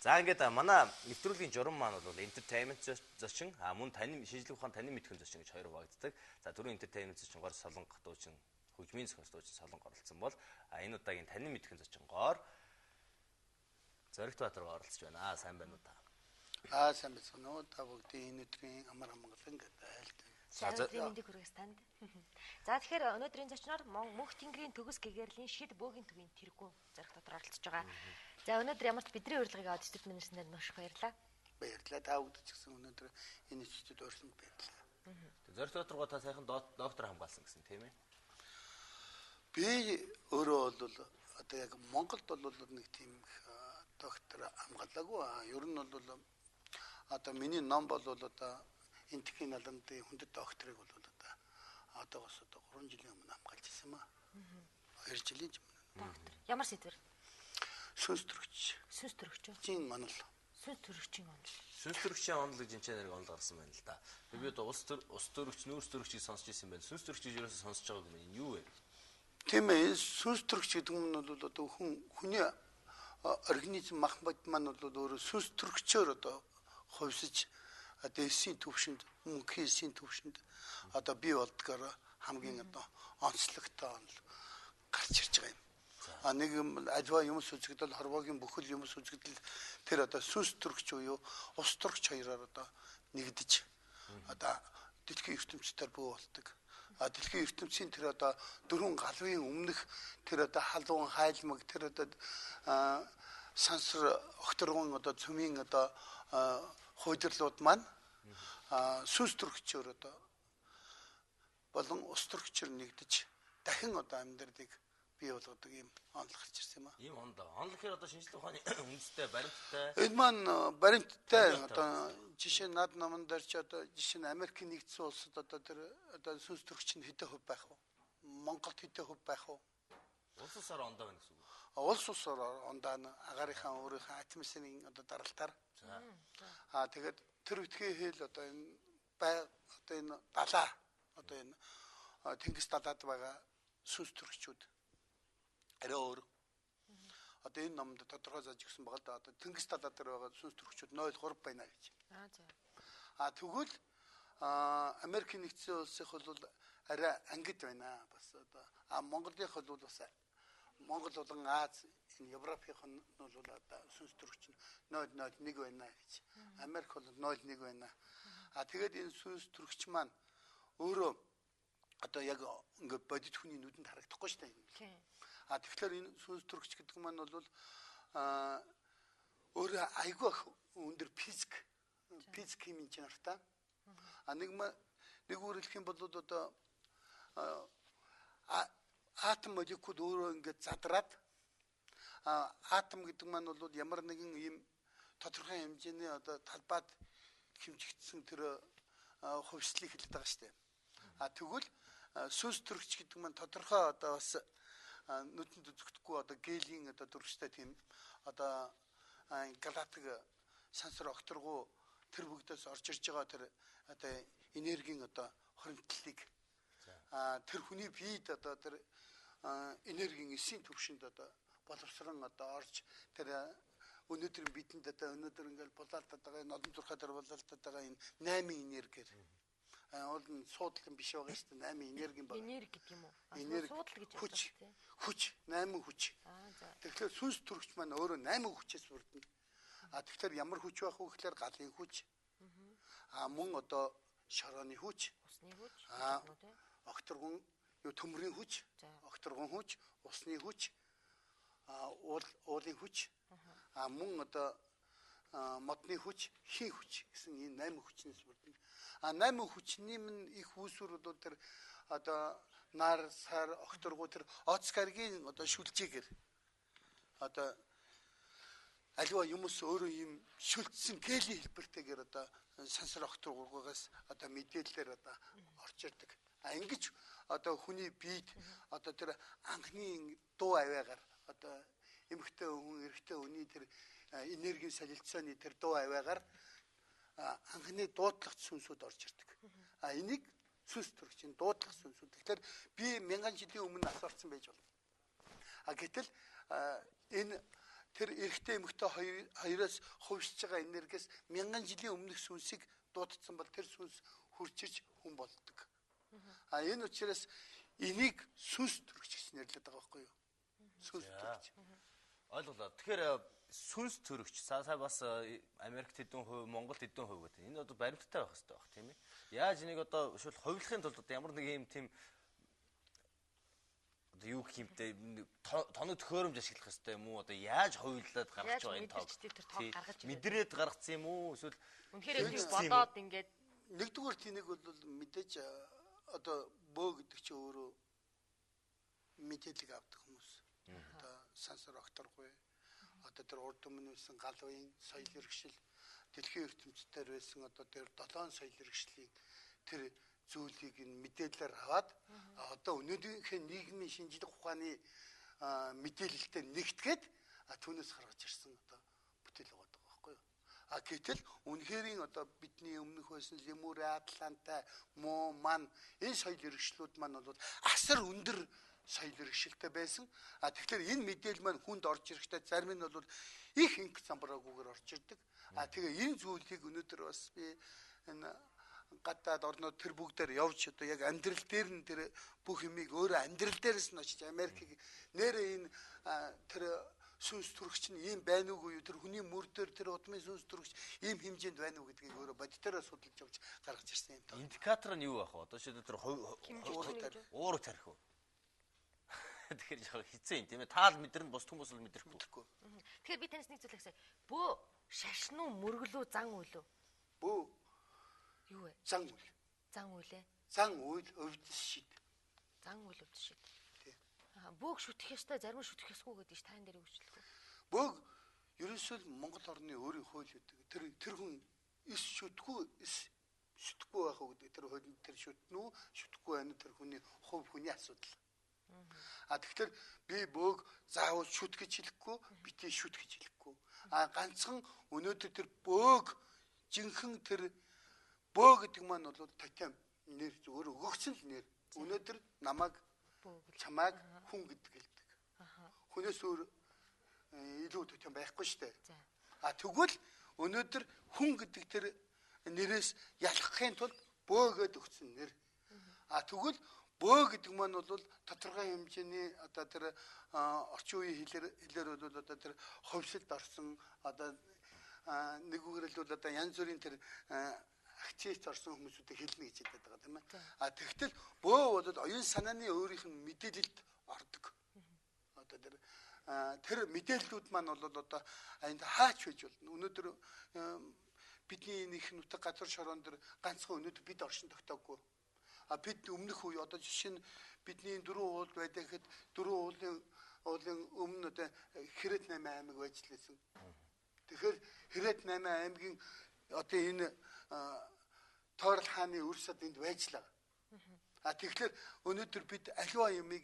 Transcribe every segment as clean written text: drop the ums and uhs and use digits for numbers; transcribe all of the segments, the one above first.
За ингээд манай нэвтрүүлгийн журам маань бол entertainment зочин, мөн таны шинжлэх ухаан таны мэдхэн зочин гэж хоёр хуваагддаг. За түрүүн entertainment зочингоор Солонго дуучин, хөгжмийн зохиолч дуучин Солонго оролцсон бол энэ удаагийн таны мэдхэн зочингоор Зоригт Баатар оролцож байна. Сайн байна уу та? Сайн байна уу? Та бүгдийн энэ өдрийн амар амгалан гэдэг айлтгая. За мэндийг хүргээс танд. За тэгэхээр өнөөдрийн зочноор Мөнх Тэнгэрийн төгс гэгэрлийн шид бөөгийн төвийн тэргүүн Зоригт Баатар оролцож байгаа. За өнөөдөр ямарч бидний урилгыг аваад студид мэнэрснээр маш их баярлалаа. Баярлалаа. Та бүгд ч гэсэн өнөөдөр энэ студид орсонд баярлалаа. Зоригт Баатаргоо та сайхан доктор хамгаалсан гэсэн тийм ээ. Би өөрөө бол одоо яг Монголд бол нэг тийм доктор хамгаалаагүй. Ер нь бол одоо миний ном бол одоо энтхийн наландын хүндэт докторыг бол одоогоос 3 жилийн өмнө хамгаалж ирсэн юм аа. 2 жилийн өмнө. Доктор. Ямар сэдвэр? Сүнс төрөгч. Сүнс төрөгч. Чин манал. Сүнс төрөгчийн онол. Сүнс төрөгчийн онол гэж энэ онол гарсан байна л да. Би улс төрөгч, нүүрс төрөгчийг сонсч ирсэн байна. Сүнс төрөгчийг ерөөсөө сонсож байгааг юм юу вэ? Тийм ээ, сүнс төрөгч гэдэг нь бол одоо хүний организм мах бод маань бол өөрөө сүнс төрөгчөөр одоо хувьсаж эсийн төвшөнд, мөнхийн эсийн төвшөнд одоо бий болдгоор хамгийн одоо онцлогтой онол гарч ирж байгаа юм. Нэг альва юмс үзэгдэл хорвоогийн бүхэл юмс үзэгдэл тэр одоо сүнс төрөгч буюу ус төрөгч хоёроор одоо нэгдэж одоо дэлхийн ертөнцийн бүү болдог. Дэлхийн ертөнцийн тэр одоо дөрвөн галвын өмнөх тэр одоо халуун хайлмаг тэр одоо сансар огторгон одоо цөмийн одоо хойдрлууд маань сүнс төрөгчөөр одоо болон ус төрөгчөөр нэгдэж дахин одоо амьдралыг бий болгодог юм онол гарч ирсэн юм аа. Ийм онол. Онол гэхээр одоо шинжлэх ухааны үндэстэй баримттай. Энэ маань баримттай одоо жишээ над номон дээр ч одоо жишээ нь Америкийн нэгдсэн улсад одоо тэр одоо сүнс төрөгч нь хэдэн хувь байх вэ? Монголд хэдэн хувь байх вэ? Улс усаар ондоо байна гэсэн үг. Улс усаар ондоо агаарынхаа өөрийнхөө атмосферын одоо даралтаар. Тэгээд тэр үтгий хэл одоо энэ одоо энэ далаа одоо энэ тэнгис далаад байгаа сүнс төрөгчүүд арай өөр. Одоо энэ номд тодорхой зааж өгсөн байгаа л да. Одоо тэнгис далаа дээр байгаа сүнс төрөгчүүд 0.3 байна гэж. Тэгвэл Америкийн нэгдсэн улсынх бол арай ангид байна. Бас одоо Монголынх бол бас Монгол болон Аз энэ Европынх нь бол одоо сүнс төрөгч нь 0.01 байна гэж. Америк бол 0.1 байна. Тэгээд энэ сүнс төрөгч маань өөрөө одоо яг ингээд бодит хүний нүдэнд харагдахгүй шүү дээ. Тэгэхээр энэ сүнс төрөгч гэдэг маань бол өөрөө айгүй өндөр физик химийн чанартай. Нэг үргэлжлэх юм бол одоо атом молекул өөрөө ингээд задраад атом гэдэг маань бол ямар нэгэн ийм тодорхой хэмжээний одоо талбайд хэмжигдсэн тэр хувьслыг хэлдэг байгаа шүү дээ. Тэгвэл сүнс төрөгч гэдэг маань тодорхой одоо бас нүдэнд үзэгдэхгүй одоо гелийн одоо төрөгчтэй тийм одоо галактик сансар огторгуу тэр бүгдээс орж ирж байгаа тэр одоо энергийн одоо хоригдлыг тэр хүний биед одоо тэр энергийн эсийн төвшөнд одоо боловсрон одоо орж тэр өнөөдрийн бидэнд одоо өнөөдөр ингээл булаалтад байгаа энэ олон зурхаа дээр булаалтад байгаа энэ 8 энергиэр бол суудлын биш байгаа шүү дээ 8 энергийн баг. Энерги гэдэг юм уу? Суудл гэж байна. Хүч 8 хүч. Тэгэхээр сүнс төрөгч маань өөрөө 8 хүчээс бүрдэнэ. Тэгэхээр ямар хүч байх вэ гэхээр галын хүч. Мөн одоо шорооны хүч. Усны хүч. Огторгон төмрийн хүч, огторгон хүч, усны хүч, уулын хүч, мөн одоо модны хүч, хийн хүч гэсэн энэ 8 хүчнээс бүрдэнэ. 8 хүчний минь их үүсвэр бол тэр одоо нар, сар, огторгуу тэр оцгаргийн одоо шүлжээгээр одоо аливаа юмс өөрөө юм шүлжсэн гелийн хэлбэртэйгээр одоо сансар огторгуугаас одоо мэдээлэлээр одоо орж ирдэг. Ингэж одоо хүний биед одоо тэр анхны дуу авиагаар одоо эмэгтэй хүн эрэгтэй хүний тэр энергийн солилцооны тэр дуу авиагаар анхны дуудлагч сүнсүүд орж ирдэг. Энийг сүнс төрөгчийн дуудлах сүнсүүд. Тэгэхээр би 1000 жилийн өмнө асуурсан байж болно. Гэтэл энэ тэр эрэгтэй эмэгтэй хоёроос хувьсж байгаа энергиэс 1000 жилийн өмнөх сүнсийг дуудсан бол тэр сүнс хурциж хүн болдог. Энэ учраас энийг сүнс төрөгч гэж нэрлэдэг байгаа байхгүй юу? Сүнс төрөгч. Ойлголоо. Тэгэхээр сүнс төрөгч сая бас Америкт хэдэн хувь, Монголд хэдэн хувь гэдэг. Энэ одоо баримттай байх хэрэгтэй баг тийм ээ. Яаж энийг одоо шууд хувилахын тулд одоо ямар нэг юм тийм одоо юу гэх юмтэй тоног төхөөрөмж ашиглах хэрэгтэй юм уу? Одоо яаж хувиллаад гаргаж байгаа энэ тоо? Мэдрээд гаргацсан юм уу? Эсвэл үнэхээр юм бодоод ингээд нэгдүгээр тийнийг бол мэдээж одоо бөө гэдэг чинь өөрөө мэдээлэл авдаг хүмүүс. Одоо сансар окторгүй. Одоо тэр урд өмнө байсан галвын соёл иргшил дэлхийн ертөнцийн байсан одоо тэр 7 соёл иргшлийн тэр зүйлийг нь мэдээлэлээр аваад одоо өнөөдрийнхээ нийгмийн шинжлэх ухааны мэдээлэлтэй нэгтгээд түүнээс гаргаж ирсэн одоо бүтээл байгаа байхгүй юу? Гэтэл үнэхэрийн одоо бидний өмнөх байсан Лемур, Атланта, Муу, Ман энэ соёл иргшлүүд маань бол асар өндөр соёл иргшилтэй байсан. Тэгэхээр энэ мэдээлэл маань хүнд орж ирэхдээ зарим нь бол их инх замбраагүйгээр орж ирдэг. Тэгээ энэ зүйлийг өнөөдөр бас би энэ гадаад орнууд тэр бүгдээр явж одоо яг амьдрал дээр нь тэр бүх юмыг өөрөө амьдрал дээрээс нь очиж Америкийг нэрээ энэ тэр сүнс төрөгч нь ийм байна уугүй юу, тэр хүний мөр дээр тэр удмын сүнс төрөгч ийм хэмжээнд байна уу гэдгийг өөрөө бодитоороо судалж явж гаргаж ирсэн юм. Индикатор нь юу байх вэ? Одоо шийдэл тэр уур тарих уу? Тэгэхээр яг хэцүү юм тийм ээ. Таал мэдэрнэ бус хүмүүс л мэдрэхгүй. Тэгэхээр би танаас нэг зүйл хэлсэ. Бөө шашин уу, мөргөл үү, зан үйл үү? Бөө юу вэ? Зан үйл. Зан үйл ээ. Зан үйл өвдөс шид. Зан үйл өвдөс шид. Бөөг шүтэх ёстой, зарим нь шүтэх ёсгүй гэдэг чинь тань дээр өгчлөх үү? Бөөг ерөөсөө Монгол орны өөрийн хууль гэдэг. Тэр хүн эс шүтгэхгүй байх уу гэдэг. Тэр хуулинд тэр шүтнэ үү, шүтгэхгүй байна уу тэр хүний хувь хүний асуудал. Тэгэхээр би бөөг заавал шүт гэж хэлэхгүй, бити шүт гэж хэлэхгүй. Ганцхан өнөөдөр тэр бөөг жинхэнэ тэр бөө гэдэг маань бол тотем нэр зүгээр өгөгцөн л нэр. Өнөөдөр намайг чамайг хүн гэдэг хэлдэг. Хүнээс өөр илүү тотем байхгүй шүү дээ. Тэгвэл өнөөдөр хүн гэдэг тэр нэрээс ялахын тулд бөө гэдэг өгсөн нэр. Тэгвэл бөө гэдэг маань бол тодорхой хэмжээний одоо тэр орчин үеийн хэлээр бол одоо тэр ховсолд орсон одоо нэг үгээрэл бол одоо янз бүрийн тэр акцент орсон хүмүүсүүдийг хэлнэ гэж хэлдэг байгаа тийм ээ. Тэгтэл бөө бол оюун санааны өөрийнх нь мэдээлэлд ордог. Одоо тэр мэдээллүүд маань бол одоо энд хаач байж болно. Өнөөдөр бидний нэг нутаг газар шороон дээр ганцхан өнөөдөр бид оршин тогтоогүй. Бид өмнөх үе одоо жишээ нь бидний 4 уул байдаг гэхэд 4 уулын өмнө одоо Хэрэт 8 аймаг байж лээсэн. Тэгэхээр Хэрэт 8 аймгийн одоо энэ Тойрол хааны өрсөд энд байжлаа. Тэгэхээр өнөөдөр бид аливаа юмыг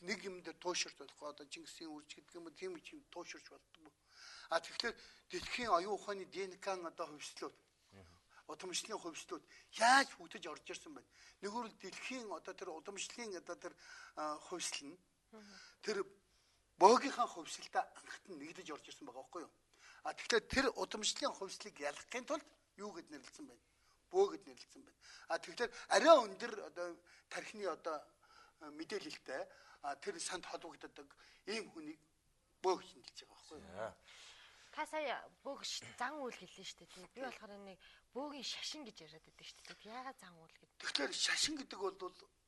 нэг юм дээр тууширч болохгүй одоо Чингисийн үрж гэдэг юм тийм юм тууширч болдгоо. Тэгэхээр дэлхийн оюун ухааны ДНК-н одоо хувьслууд удамшлын хувьслууд яаж хөгдөж орж ирсэн бэ? Нэгүрэл дэлхийн одоо тэр удамшлын одоо тэр хувьсл нь тэр бөөгийнхаа хувьсалдаа анхт нь нэгдэж орж ирсэн байгаа байхгүй юу? Тэгэхээр тэр удамшлын хувьслыг ялгахын тулд юу гэд нэрлэлсэн байна? Бөө гэд нэрлэлсэн байна. Тэгэхээр арай өндөр одоо тархины одоо мэдээлэлтэй тэр санд холбогддог ийм хүнийг бөө гэж нэрлэж байгаа байхгүй юу? Та сая бөөг зан үйл гэлээ шүү дээ. Би болохоор нэг бөөгийн шашин гэж яриад байдаг шүү дээ. Яагаад зан үйл гэдэг? Тэгэхээр шашин гэдэг бол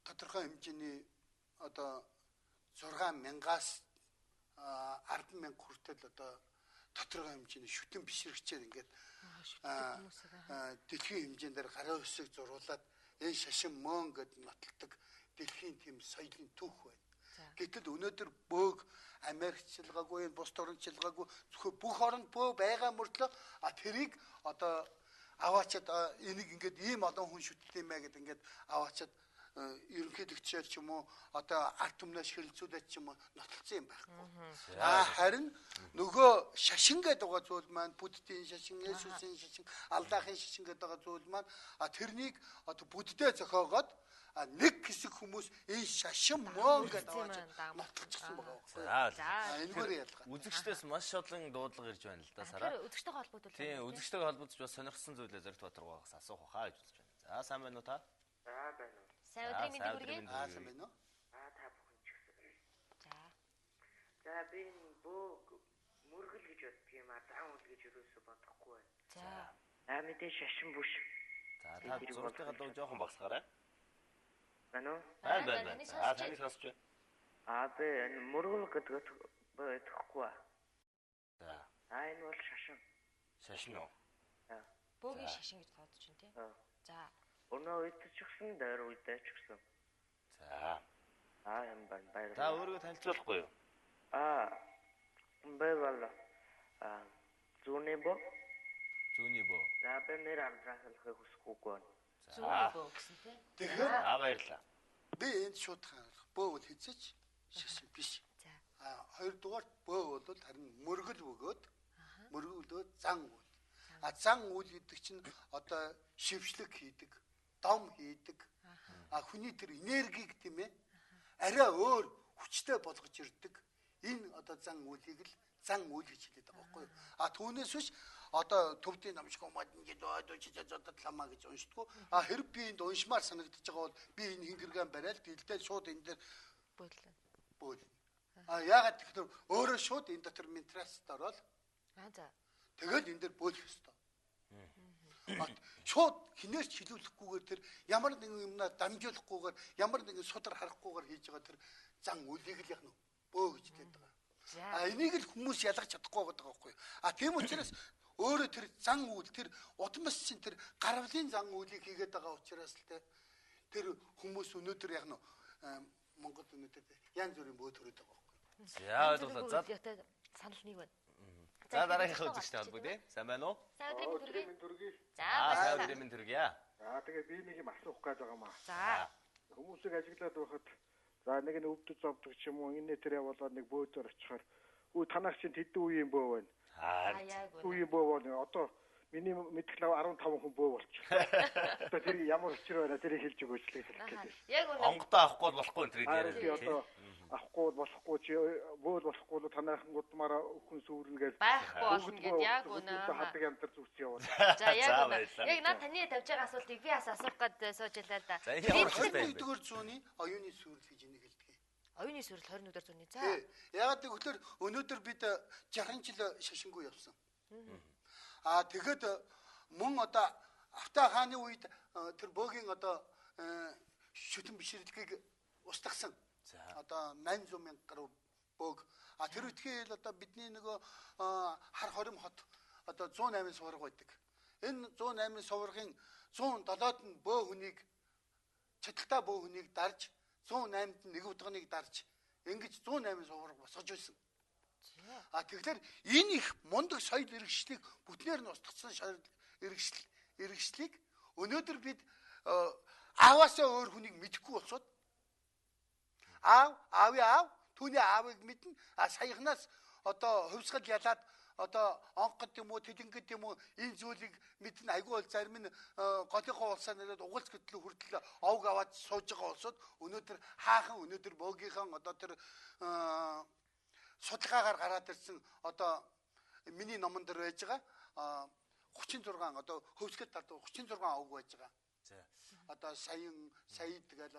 тодорхой хэмжээний одоо 6,000-аас 10,000 хүртэл одоо тодорхой хэмжээний шүтэн бишрэгчээр ингээд дэлхийн хэмжээндээр гарын үсэг зуруулаад энэ шашин мөн гэд нотолдог дэлхийн тийм соёлын түүх байна. Гэтэл өнөөдөр бөөг Америкчилгаагүй, бус орнчилгаагүй зөвхөн бүх оронд бөө байгаа мөртлөө тэрийг одоо аваачаад энийг ингээд ийм олон хүн шүтдэг юм аа гэд ингээд аваачаад ерөнхийлөгчөөр ч юм уу одоо ард түмнээс хэрэлзүүлээд ч юм уу нотолцсон юм байхгүй. Харин нөгөө шашин гэдэг байгаа зүйл маань Буддийн шашин, Есүсийн шашин, Аллахын шашин гэдэг байгаа зүйл маань тэрнийг одоо Будддээ зохиогоод нэг хэсэг хүмүүс энэ шашин мөн гэдэг аваад нотолчихсон байгаа байхгүй. За энэгээр ялгаа. Үзэгчдээс маш олон дуудлага ирж байна л да Сара. Тэгэхээр үзэгчтэйгээ холбогдвол. Тийм, үзэгчтэйгээ холбогдож бас сонирхсан зүйлээ Зоригт Батаргоогоос асуух хаа гэж бодож байна. За сайн байна уу та? За байна уу. Сайн өдрийн мэндийг хүргэе. Сайн байна уу? Та бүхэн ч гэсэн. За. За би бөөг мөргөл гэж боддог юм а. Зан үл гэж юусоо бодохгүй байна. За. Мэдээ шашин бүш. За та зургалтын дуу жоохон багсгаарай. Байна уу? Байна. За таны сонсч байна. Би мөргөл гэдэг бодохгүй. За. Энэ бол шашин. Шашин уу? Бөөгийн шашин гэж бодож байна тийм. За. Өнөө үед ч гэсэн дээр үедээ ч гэсэн. За. Юм байна. Баярлалаа. Та өөрийгөө танилцуулахгүй юу? Баярлалаа. Зүүнний бөө. Зүүнний бөө. За би нэр амжаахлахыг хүсэхгүй байна. Зүүнний бөө гэсэн тийм. Тэгэхээр баярлалаа. би энд шууд хаалах. Бөө бол хэзээч шашин биш. За. Хоёрдугаар бөө бол харин мөргөл бөгөөд мөргөлөө зан үйл. Зан үйл гэдэг чинь одоо шившлэг хийдэг, дом хийдэг. Хүний тэр энергийг тийм ээ арай өөр хүчтэй болгож ирдэг. Энэ одоо зан үйлийг л зан үйл гэж хэлдэг байгаа байхгүй юу? Түүнээс биш одоо төвдийн намшиг умаад ингэж чичээд ламаа гэж уншдаггүй. Хэрэг би энд уншмаар санагдаж байгаа бол би энэ хингэргэн барайл дэлдээ шууд энэ дээр бөөл. Яагаад тэгэхээр өөрөө шууд энэ дотор минтраст ороод За. тэгэл энэ дээр бөөлөх ёстой. Шууд хинээрч хилүүлэхгүйгээр тэр ямар нэгэн юмнаа дамжуулахгүйгээр ямар нэгэн судар харахгүйгээр хийж байгаа тэр зан үлийг л яг нь бөө гэж хэлдэг байгаа. Энийг л хүмүүс ялгаж чадахгүй байгаа байхгүй. Тийм учраас өөрөө тэр зан үйл тэр удмас чинь тэр гарвлын зан үйлийг хийгээд байгаа учраас л тэр хүмүүс өнөөдөр яг нь Монгол өнөөдөр янз бүрийн бөө төрөд байгаа байхгүй. За ойлголоо. За санал нэг байна. За дараагийнхаа үзэгчтэй холбоо тий. Сайн байна уу? Сайн өдрийн мэнд хүргэе. За. Сайн өдрийн мэнд хүргэе. Тэгээ би нэг юм асуух гэж байгаа маа. За. Хүмүүсийг ажиглаад байхад за нэг нь өвдөж зовдөг ч юм уу энэ тэр явуулаад нэг бөөдөр очихоор хүү танах чинь тэдэн үеийн бөө байна. Үеийн бөө байна. Одоо миний мэдгэлээ 15 хүн бөө болчихлоо. Одоо тэр ямар учир байна тэрийг хэлж өгөөч л хэлэх. Яг үнэ. Онгодоо авахгүй болохгүй энэ яриа. Одоо авахгүй болохгүй чи бөөл болохгүй л танайхан гудмаараа өхөн сүрнэ гэж байхгүй болно гэд яг үнэ. Хадаг амтар зүгч яваад. За яг үнэ. Яг над таны тавьж байгаа асуултыг би асуух гээд сууж байлаа да. За энэ ямар хэвтэй. 21-р зууны оюуны сүрэл гэж энийг хэлдэг. Оюуны сүрэл 21-р зууны. За. Яагаад гэвэл өнөөдөр бид 60 жил шашингүй явсан. Тэгэхэд мөн одоо Авта хааны үед тэр бөөгийн одоо шүтэн бишрэлгийг устгасан. Одоо 800 мянга гаруй бөөг. Тэр үтгээл одоо бидний нөгөө хар хорим хот одоо 108 сувраг байдаг. Энэ 108 суврагын 107-д нь бөө хүнийг чадaltaа бөө хүнийг дарж 108-д нь нэг удганыг дарж ингэж 108 сувраг босгож байсан. Тэгэхээр энэ их мундаг соёл иргэншлийг бүтнээр нь устгасан иргэншлийг өнөөдөр бид ааваасаа өөр хүнийг мэдэхгүй болсод аав түүний аавыг мэднэ. Саяхнаас одоо хувьсгал ялаад одоо онцгод юм уу тэлэнгэд юм уу энэ зүйлийг мэднэ. Айгүй бол зарим нь голынхоо улсаа нэрээд угалц гэтэл хүртэл овг аваад сууж байгаа болсод өнөөдөр хаахан өнөөдөр бөөгийнхэн одоо тэр судалгаагаар гараад ирсэн одоо миний номон дээр байж байгаа 36 одоо хөвсгөл талд 36 овг байж байгаа. Одоо сая тэгэл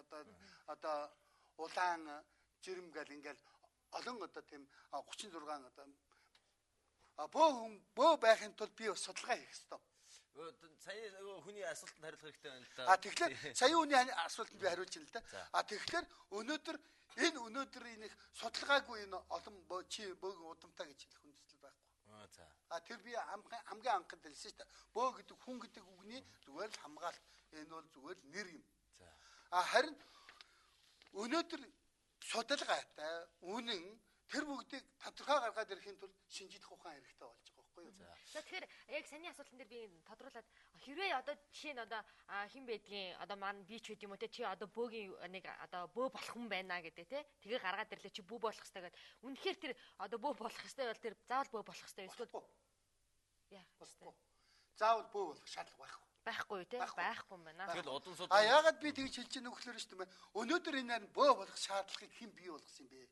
одоо улаан жирэм гэл ингээл олон одоо тийм 36 одоо бөө байхын тулд би бас судалгаа хийх ёстой. Сая хүний асуултанд хариулах хэрэгтэй байна л да. Тэгэхээр сая хүний асуултанд би хариулж байна л да. Тэгэхээр өнөөдөр энэ судалгаагүй энэ олон бөөгийн удамтай гэж хэлэх үндэслэл байхгүй. Тэр би хамгийн анхнд хэлсэн шүү дээ. Бөө гэдэг хүн гэдэг үгний зүгээр л хамгаалалт. Энэ бол зүгээр л нэр юм. Харин өнөөдөр судалгаатай үнэн тэр бүгдийг тодорхой гаргаад ирэхийн тулд шинжлэх ухаан хэрэгтэй болж байгаа байхгүй байхгүй юу. За тэгэхээр яг саний асуултан дээр би тодруулаад хэрвээ одоо жишээ нь одоо хэн байдгийн одоо маань би ч гэдэм үү те чи одоо бөөгийн нэг одоо бөө болох хүн байна гэдэг те тэгээ гаргаад ирлээ чи бөө болох хэрэгтэй гэдэг. Үнэхээр тэр одоо бөө болох хэрэгтэй бол тэр заавал бөө болох хэрэгтэй эсвэл яа болохгүй. Заавал бөө болох шаардлага байхгүй те байхгүй юм байна. Тэгэл удам суд. Яагаад би тэгж хэлж байгаа нөхлөөр шүү дээ. Өнөөдөр энэ харин бөө болох шаардлагыг хэн бий болгосон юм бэ?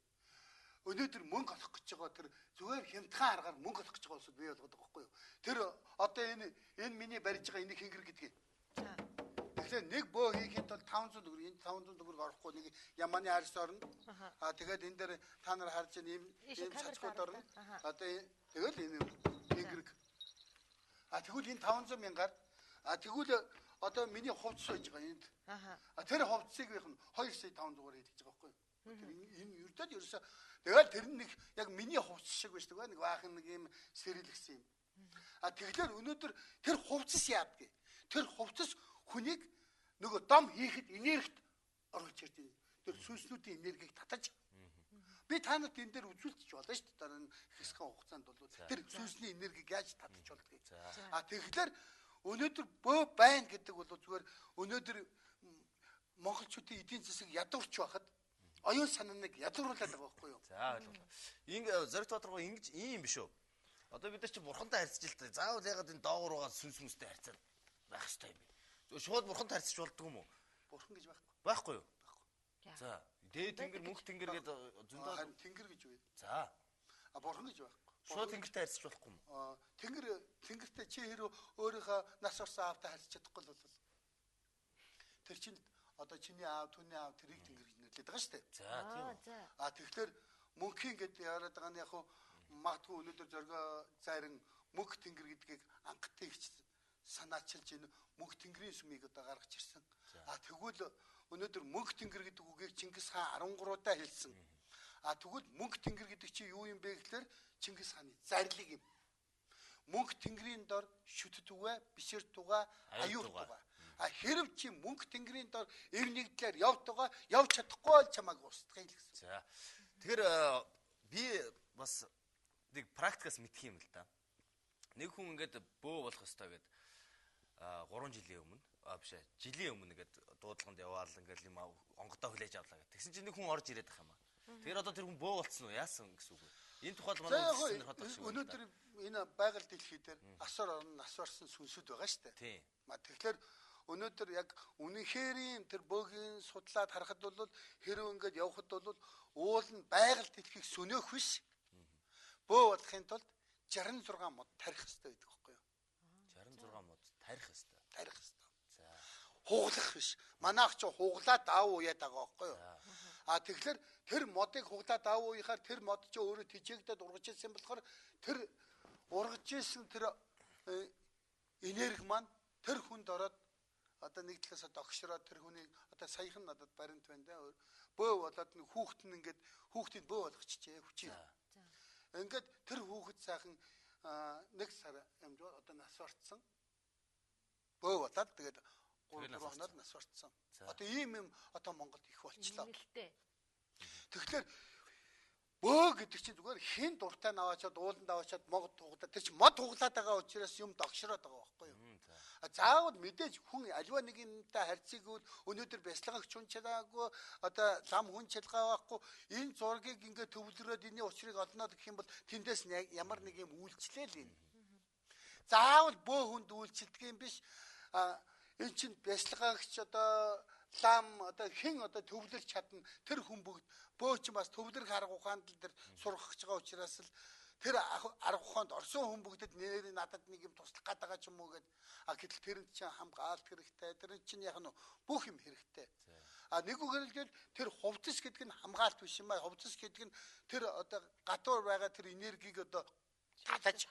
Өнөөдөр мөнгө олох гэж байгаа тэр зүгээр хямдхан аргаар мөнгө олох гэж байгаа улсууд бий болгоод байгаа байхгүй юу? Тэр одоо энэ миний барьж байгаа энийг хингэр гэдгийг. Тэгэхээр нэг бөө хийхэд бол 500 төгрөг, энэ 500 төгрөг орохгүй нэг яманы арьс орно. Тэгээд энэ дээр та нар харж байгаа ийм цацгууд орно. Одоо тэгэл энэ хингэрэг. Тэгвэл энэ 500 мянгаар тэгвэл одоо миний хувцс байж байгаа энд. Тэр хувцсыг их нь 2 сая 500-аар хэлж байгаа байхгүй юу? Энэ юрдад ерөөсө тэгэл тэр нэг яг миний хувцс шиг биш тэгээ нэг баахан нэг юм сэрэлгсэн юм. Тэгэхээр өнөөдөр тэр хувцс яадгийг. Тэр хувцс хүнийг нөгөө дом хийхэд энергит оруулж ирдэг. Тэр сүнслүүдийн энергийг татаж. Би та нарт энэ дээр үзүүлчих болно шүү дээ. Дараа нь хэсхэн хугацаанд бол тэр сүнсний энергийг яаж татаж болдгийг. Тэгэхээр өнөөдөр бөө байна гэдэг бол зүгээр өнөөдөр монголчуудын эдийн засаг ядуурч байхад оюун санааныг ядууруулаад байгаа байхгүй юу? За ойлголоо. Ингээ зориг тодорхой ингэж ийм биш үү? Одоо бид нар чи бурхантай харьцаж л та. Заавал ягаад энэ доогуур байгаа сүнс мүстэй харьцаад байх хэрэгтэй юм бэ? Шууд бурхантай харьцаж болдгоо юм уу? Бурхан гэж байхгүй. Байхгүй юу? За, дээд тэнгэр мөнх тэнгэр гэдэг зөндөө харин тэнгэр гэж үү? За. Бурхан гэж байхгүй. Шууд тэнгэртэй харьцаж болохгүй юм. Тэнгэртэй чи хэрэг өөрийнхөө нас орсон аавтай харьцаж чадахгүй л бол тэр чинь одоо чиний аав, түүний аав тэрийг тэнгэр гэж нэрлэдэг байгаа шүү дээ. За, тийм. Тэгэхээр мөнхийн гэдэг яриад байгаа нь яг хуу магадгүй өнөөдөр зоргоо зарин мөнх тэнгэр гэдгийг анхтын ихч санаачилж энэ мөнх тэнгэрийн сүмийг одоо гаргаж ирсэн. Тэгвэл өнөөдөр мөнх тэнгэр гэдэг үгийг Чингис хаан 13 удаа хэлсэн. Тэгвэл мөнх тэнгэр гэдэг чи юу юм бэ гэхээр Чингис хааны зарлиг юм. Мөнх тэнгэрийн дор шүт туга, бишэр туга, аюур туга. Хэрв чи мөнх тэнгэрийн дор эв нэгдлэр явж чадахгүй бол чамайг устгая л гэсэн. За. Тэгэхээр би бас нэг практикаас мэдх юм л да. Нэг хүн ингээд бөө болох ёстой гэд 3 жилийн өмнө биш жилийн өмнө ингээд дуудлаганд яваал ингээд юм онгодоо хүлээж авлаа гэх. Тэгсэн чинь нэг хүн орж ирээд байгаа юм аа. Тэгэхээр одоо тэр хүн бөө болцсон уу? Яасан гэсэн үг вэ? Энэ тухайд манай өнөөдөр энэ байгаль дэлхий дээр асар орон нас барсан сүнсүүд байгаа шүү дээ. Тийм. Тэгэхээр өнөөдөр яг үнэнхэрийн тэр бөөгийн судлаад харахад бол хэрэг ингээд явхад бол уул нь байгаль дэлхийг сөнөөх биш. Бөө болохын тулд 66 мод тарих хэрэгтэй гэдэг байхгүй юу? 66 мод тарих хэрэгтэй. Тарих хэрэгтэй. За. Хуглах биш. Манайх ч хуглаад аав уяад байгаа байхгүй юу? Тэгэхээр тэр модыг хуглаад аав уяхаар тэр мод ч өөрөө тижээгдээд ургаж ирсэн болохоор тэр ургаж ирсэн тэр энерги маань тэр хүнд ороод одоо нэг талаас догшроод тэр хүнийг одоо саяхан надад баримт байна да. Бөө болоод нэг хүүхэд нь ингээд хүүхдийг бөө болгочихжээ хүчээ. Ингээд тэр хүүхэд сайхан 1 сар амжуу одоо нас орцсон. Бөө болоод тэгээд 3 хоноод нас орцсон. Одоо ийм юм одоо Монголд их болчлоо. Тэгэхээр бөө гэдэг чинь зүгээр хин дуртай наваачаад ууланд аваачаад мод туглаад тэр чинь мод туглаад байгаа учраас юм догшроод байгаа байхгүй юу? Заавал мэдээж хүн аливаа нэг юмтай харьцангуул өнөөдөр бяцлагч хүн чалаагүй одоо лам хүн чалгаа байхгүй энэ зургийг ингээд төвлөрөөд энэ учрыг олноо гэх юм бол тэндээс ямар нэг юм үйлчлээл юм. Заавал бөө хүнд үйлчлдэг юм биш. Энэ чинь бяцлагч одоо лам одоо хэн одоо төвлөрч чадна тэр хүн бүгд бөөч бас төвлөрөх арга ухаанд дээр сурах гэж байгаа учраас л тэр арга ухаанд орсон хүн бүгдэд нэр надад нэг юм туслах гээд байгаа ч юм уу гэд гэтэл тэр нь чинь хамгаалт хэрэгтэй тэр нь чинь яг нь бүх юм хэрэгтэй. Нэг үгээр тэр хувцас гэдэг нь хамгаалт биш юм аа хувцас гэдэг нь тэр одоо гадуур байгаа тэр энергийг одоо татаж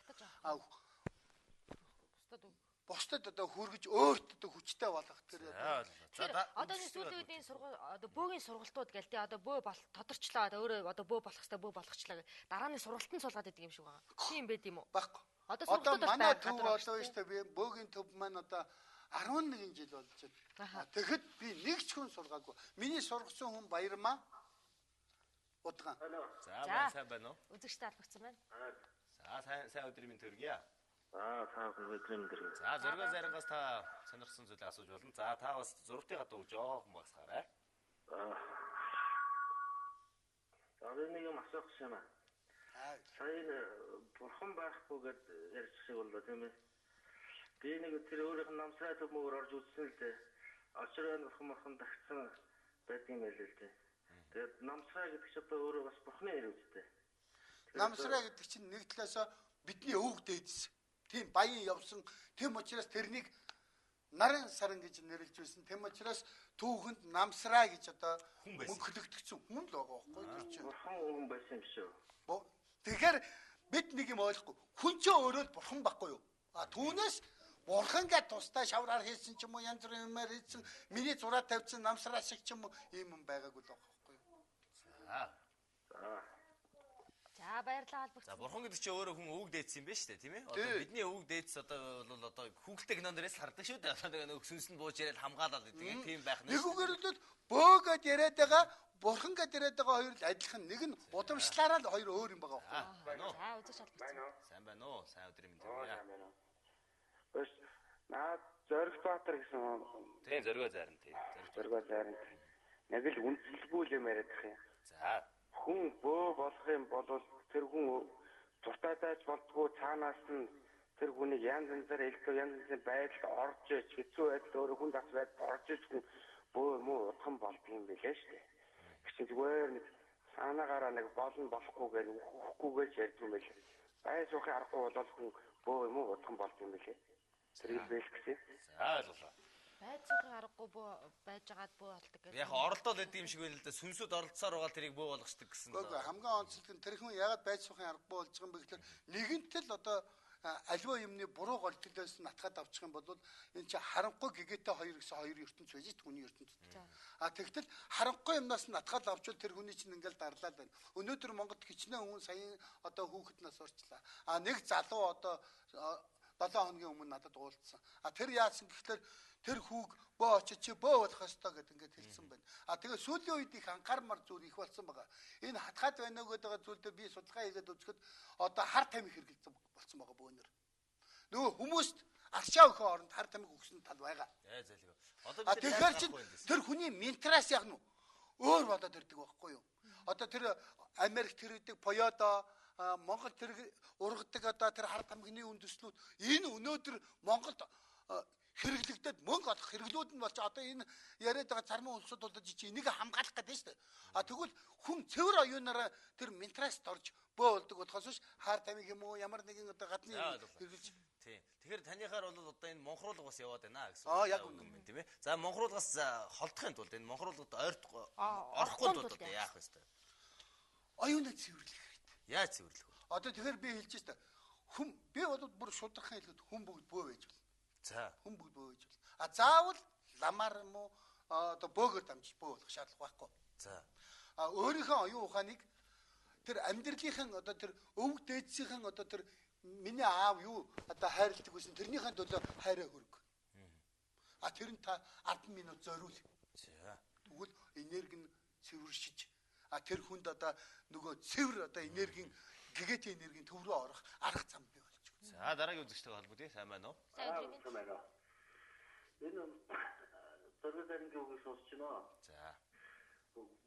бусдад одоо хүргэж өөрт одоо хүчтэй болгох тэр одоо энэ сүүлийн үеийн сургууль одоо бөөгийн сургалтууд гээл те одоо бөө тодорчлоо одоо өөрөө одоо бөө болох хэвээр бөө болгочлаа гэ дарааны сургалтын суулгаад идэг юм шиг байгаа. Тийм байд юм уу? Баггүй. Одоо сургалтууд манай төв болоо шүү дээ би бөөгийн төв маань одоо 11 жил болж байна. Тэгэхэд би нэг ч хүн сургаагүй. Миний сургасан хүн Баярмаа Удгаан. За сайн байна уу? Үзэгчтэй албагдсан байна. За сайн өдрийн төргийа. Сайн өдрийн төргий. За зураг зарингаас та сонирхсан зүйлээ асууж болно. За та бас зургтыг гадууг жоохон багсгаарай. Нэг юм асуух юм аа. Сайн бурхан байхгүй гэд ярьж шиг боллоо тийм ээ. Би нэг тэр өөрийнх нь намсраа төмөр орж үзсэн л дээ. Очроо бурхан тагцсан байдгийн байл л дээ. Тэгээд намсраа гэдэг чинь одоо өөрөө бас бурханы нэр үстэй. Намсраа гэдэг чинь нэг талаас бидний өвөг дээдс. Тийм баян явсан. Тэм учраас тэрнийг наран саран гэж нэрлэж байсан. Тэм учраас түүхэнд намсраа гэж одоо мөнхлөгдөгцсөн хүн л байгаа байхгүй тэр чинь. Бурхан хүн байсан юм шүү. Тэгэхээр бид нэг юм ойлгохгүй. Хүн ч өөрөө л бурхан байхгүй юу? Түүнээс бурхан гэж тусдаа шавраар хийсэн ч юм уу янз бүрийн юмар хийсэн. Миний зураг тавьсан намсраа шиг ч юм уу ийм юм байгаагүй л байгаа байхгүй юу? За баярлалаа албагч. За бурхан гэдэг чинь өөрөө хүн өвөг дээдс юм байна шүү дээ, тийм ээ? Одоо бидний өвөг дээдс одоо хүүхэлтэй кинонд дээрээс хардаг шүү дээ. Одоо нэг сүнс нь бууж яриад хамгаалаад гэдэг тийм байх нь. Нэг үгээр л бөөгөд яриад байгаа бурхан гэд яриад байгаа хоёр л адилхан. Нэг нь удамшлаараа л хоёр өөр юм байгаа байхгүй юу? За үзэж албагч. Сайн байна уу? Сайн өдрийн мэнд төргийа. Бас наад Зоригбаатар гэсэн. Тийм зоригоо зарна тийм. Зоригоо зарна. Нэг л үнэлэлгүй л юм яриад их юм. За хүн бөө болох юм бол тэр хүн дуртайдаж болдгоо цаанаас нь тэр хүнийг янз янзаар элдв янз янзын байдалд орж ич хэцүү байдал өөрөө хүн дас байдалд орж ич хүн бөө муу утхан болдго юм билээ шүү дээ. Гэвч зүгээр нэг санаагаараа нэг болно болохгүй гэж үхэхгүйгээр ярьж юм байл. Бай суухын аргагүй бол хүн бөө муу утхан болдго юм билээ. Тэр бэл гэсэн. За ойлголоо. Байцгийн аргагүй байж байгаад бөө болдог гэж. Яг оролдоод байдаг юм шиг байна л да. Сүнсүүд оролцсоор байгаа тэрийг бөө болгочдөг гэсэн. Гэхдээ хамгийн онцлог нь тэр хүн ягаад байж суухийн аргагүй болж байгаа юм бэ гэхээр нэгэнтэл одоо аливаа юмны буруу гол төлөөс натгаад авчих юм бол энэ чинь харанхуй гэгээтэй хоёр гэсэн хоёр ертөнц байж түүний ертөнц. Тэгтэл харанхуй юмнаас натгаад авчвал тэр хүний чинь ингээл дарлаа байна. Өнөөдөр Монголд хичнээн хүн саяын одоо хүүхэд нас орчлаа. Нэг залуу одоо 7 хоногийн өмнө надад уулзсан. Тэр яасан гэхээр тэр хүүг бөө очиж чи бөө болох ёстой гэд ингээд хэлсэн байна. Тэгээ сүүлийн үед их анхаармар зүйл их болсон байгаа. Энэ хатгаад байна уу гэдэг зүйлдээ би судалгаа хийгээд үзэхэд одоо хар тамхи хэрэгэлсэн болсон байгаа бөөнөр. Нөгөө хүмүүст аршаа өхөө оронд хар тамхи өгсөн тал байгаа. Зайлгүй. Одоо бид тэгэхээр чи тэр хүний ментраас яг нь өөр болоод ирдэг байхгүй юу? Одоо тэр Америкт тэрдэг Поёдо Монгол тэр ургадаг одоо тэр хар тамхины үндэслүүд энэ өнөөдөр Монголд хэрэглэгдээд мөнгө олох хэрэглүүд нь болж одоо энэ яриад байгаа зарим улсууд бол чи энийг хамгаалах гэдэг шүү дээ. Тэгвэл хүн цэвэр оюунаараа тэр ментраст орж бөө болдог болохоос биш хар тамхи юм уу ямар нэгэн одоо гадны хэрэглэж. Тийм. Тэгэхээр танихаар бол одоо энэ монхруулга бас яваад байна гэсэн. Яг үнэн юм тийм ээ. За монхруулгаас холдохын тулд энэ монхруулгад орохгүй тулд одоо яах вэ? Оюунаа цэвэрлэх хэрэгтэй. Яаж цэвэрлэх вэ? Одоо тэгэхээр би хэлж байна. Хүн би бол бүр шудархан хэлэхэд хүн бүгд бөө байж болно. За хүн бүгд бөө байж болно. Заавал ламаар юм уу одоо бөөгөр дамжиж бөө болох шаардлага байхгүй. За өөрийнхөө оюун ухааныг тэр амьдралынхан одоо тэр өвөг дээдсийнхэн одоо тэр миний аав юу одоо хайрладаг байсан тэрнийхэн төлөө хайраа хөрг. Тэр нь та 10 минут зориул. За Тэгвэл энерги нь цэвэршиж тэр хүнд одоо нөгөө цэвэр одоо энергийн гэгээтэй энергийн төв рүү орох арга зам бий болж байна. За дараагийн үзэгчтэй холбогдъё. Сайн байна уу? Сайн өдрийн байна. Энэ зоригын үгээс сонсч байна. За